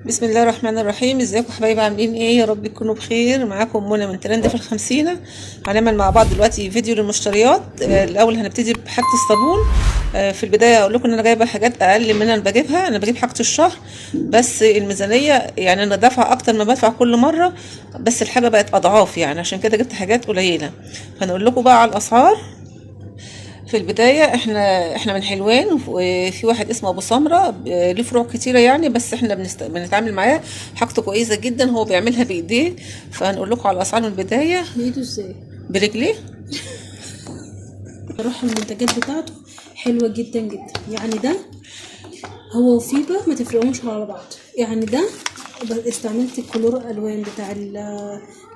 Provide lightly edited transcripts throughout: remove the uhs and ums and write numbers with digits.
بسم الله الرحمن الرحيم. ازيكم حبايبي؟ عاملين ايه؟ يا رب تكونوا بخير. معاكم منى من ترند في الخمسينة. هنعمل مع بعض دلوقتي فيديو للمشتريات. الاول هنبتدي بحاجة الصابون. في البداية اقول لكم ان انا جايبة حاجات اقل من انا بجيبها. انا بجيب حاجة الشهر بس الميزانية، يعني انا دافعة اكتر ما بدفع كل مرة، بس الحاجة بقت اضعاف، يعني عشان كده جبت حاجات قليلة. فهنقول لكم بقى على الاسعار. في البداية احنا من حلوان، وفي واحد اسمه ابو سمرة ليه فروع كتيرة يعني، بس احنا بنتعامل معاه. حاجته كويسة جدا، هو بيعملها بايديه. فهنقول لكم على الاسعار من البداية. بايده ازاي؟ برجليه. بصراحة المنتجات بتاعته حلوة جدا جدا. يعني ده هو وفيبا ما تفرقهمش على بعض. يعني ده استعملت الكلور الالوان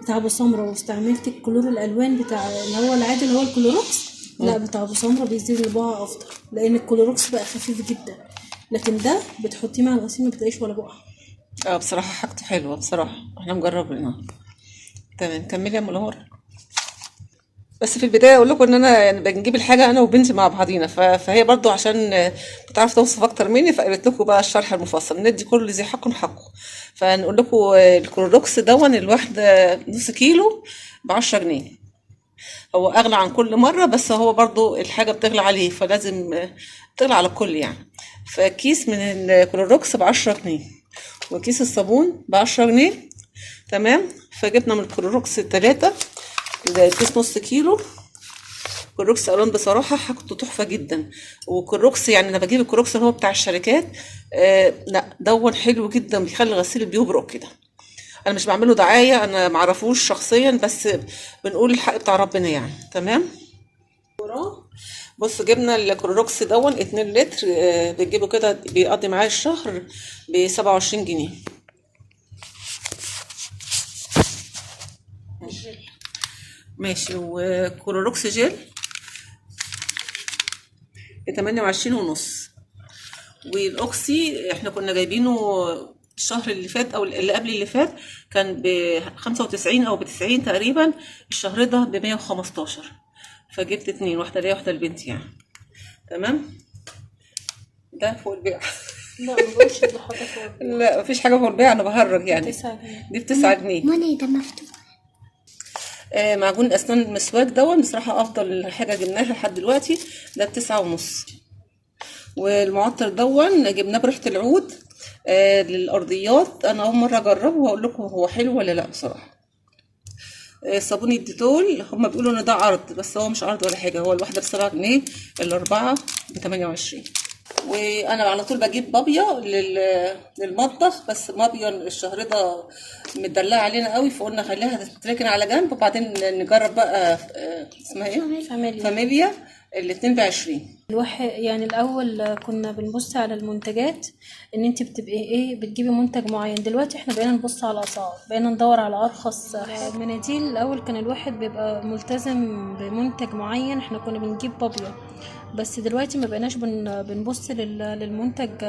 بتاع ابو سمرة، واستعملت الكلور الالوان بتاع اللي هو العادي اللي هو الكلوروكس. لا، بتاع ابو سمرة بيزيد البقعة افضل، لان الكلوروكس بقى خفيف جدا، لكن ده بتحطيه مع الغسيل ما بتلاقيش ولا بقعة. اه بصراحة حاجته حلوة بصراحة، احنا مجربينها. تمام، كملي يا منور. بس في البدايه اقول لكم ان انا يعني بنجيب الحاجه انا وبنتي مع بعضينا، فهي برضو عشان بتعرف توصف اكتر مني، فقالت لكم بقى الشرح المفصل، ندي كل ذي حق حقه. فنقول لكم الكلوروكس دون الواحده نص كيلو ب10 جنيه. هو اغلى عن كل مره، بس هو برضو الحاجه بتغلى عليه، فلازم بتغلى على الكل يعني. فكيس من الكلوروكس ب10 جنيه، وكيس الصابون ب10 جنيه. تمام. فجبنا من الكلوروكس 3، ده كيس نص كيلو. كروكس الوان بصراحه حاجته تحفه جدا. وكروكس يعني انا بجيب الكروكس اللي هو بتاع الشركات. لا دون حلو جدا، بيخلي الغسيل بيبرق كده. انا مش بعمله دعايه، انا معرفوش شخصيا، بس بنقول الحق بتاع ربنا يعني. تمام. وراه بص، جبنا الكلوروكس دون 2 لتر، بتجيبه كده بيقضي معايا الشهر ب27 جنيه. الجل. ماشي. وكلوروكس جل ب28 ونص. والاوكسي احنا كنا جايبينه الشهر اللي فات او اللي قبل اللي فات، كان ب95 او ب90 تقريبا. الشهر ده ب115. فجبت 2، واحده ليا واحده لبنتي يعني. تمام. ده فوق البيع. لا، ما بقولش لحضرتك فوق البيع. لا مفيش حاجه فوق البيع، انا بهرج يعني. 9 جنيه. دي ب9 جنيه. موني ده مفتوح. معجون اسنان المسواك دون بصراحه افضل حاجه جبناها لحد دلوقتي. ده ب9 ونص. والمعطر دون جبناه بريحة العود. للأرضيات. أنا أول مرة أجربه وأقول لكم هو حلو ولا لأ بصراحة. صابون الديتول هما بيقولوا إن ده عرض، بس هو مش عرض ولا حاجة، هو الواحدة ب7 جنيه، الأربعة ب28. وأنا على طول بجيب بابية للمطبخ، بس بابية الشهر ده مدلعة علينا قوي، فقلنا خليها تتركن على جنب، وبعدين نجرب بقى. اسمها ايه؟ فاميليا. فاميليا. الاتنين ب20. الواحد يعني الأول كنا بنبص على المنتجات، إن أنت بتبقي إيه بتجيبي منتج معين. دلوقتي إحنا بقينا نبص على الأسعار، بقينا ندور على أرخص حاجة. المناديل الأول كان الواحد بيبقى ملتزم بمنتج معين، إحنا كنا بنجيب بابيا. بس دلوقتي ما بقيناش بنبص للمنتج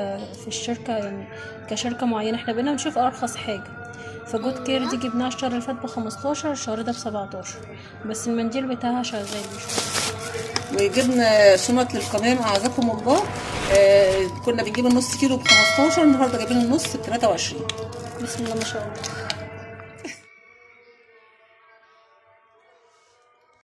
في الشركة، يعني كشركة معينة. إحنا بقينا نشوف أرخص حاجة. فجود كير دي جبناها الشهر اللي فات ب15، الشهر ده ب17، بس المنديل بتاعها شغال مش وجبنا شنط للقمام اعزكم الله. كنا بنجيب النص كيلو ب15، النهارده جايبين النص ب23. بسم الله ما شاء الله.